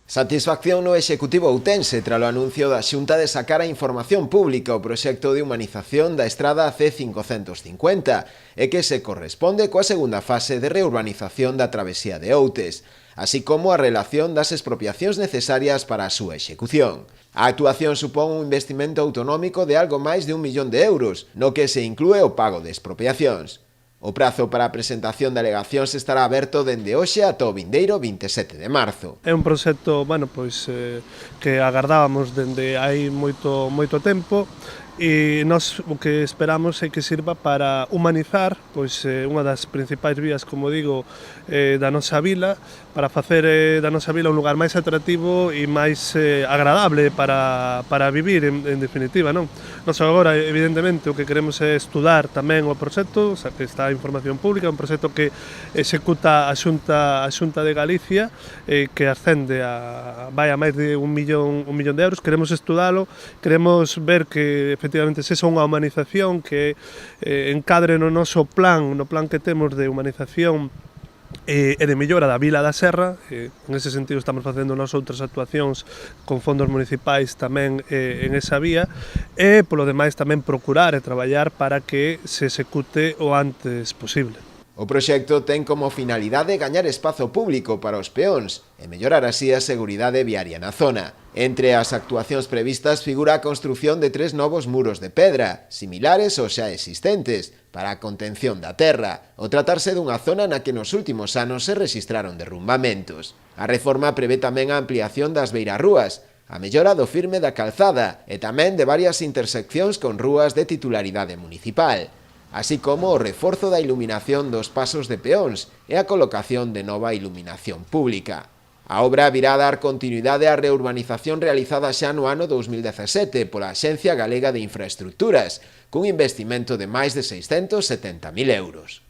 Satisfacción no Executivo outense tralo anuncio da Xunta de sacar a información pública o proxecto de humanización da estrada C550 e que se corresponde coa segunda fase de reurbanización da travesía de Outes, así como a relación das expropiacións necesarias para a súa execución. A actuación supón un investimento autonómico de algo máis de 1 millón de euros, no que se inclúe o pago de expropiacións. O prazo para a presentación de alegacións estará aberto dende hoxe ata o vindeiro 27 de marzo. É un proxecto, que agardábamos dende hai moito tempo e nós o que esperamos é que sirva para humanizar unha das principais vías, como digo, da nosa vila, para facer da nosa vila un lugar máis atractivo e máis agradable para vivir, en definitiva, non? Nós agora, evidentemente, o que queremos é estudar tamén o proxecto, xa que está a información pública, un proxecto que executa a Xunta de Galicia, que ascende vai a máis de 1 millón de euros. Queremos estudalo, queremos ver que efectivamente se é unha humanización que encadre no noso plan, no plan que temos de humanización e de mellora da Vila da Serra. En ese sentido estamos facendo nós outras actuacións con fondos municipais tamén en esa vía e polo demais tamén procurar e traballar para que se execute o antes posible. O proxecto ten como finalidade gañar espazo público para os peóns e mellorar así a seguridade viaria na zona. Entre as actuacións previstas figura a construción de 3 novos muros de pedra, similares aos xa existentes, para a contención da terra, ao tratarse dunha zona na que nos últimos anos se rexistraron derrumbamentos. A reforma prevé tamén a ampliación das beirarrúas, a mellora do firme da calzada e tamén de varias interseccións con rúas de titularidade municipal, así como o reforzo da iluminación dos pasos de peóns e a colocación de nova iluminación pública. A obra virá a dar continuidade á reurbanización realizada xa no ano 2017 pola Axencia Galega de Infraestructuras, cun investimento de máis de 670.000 euros.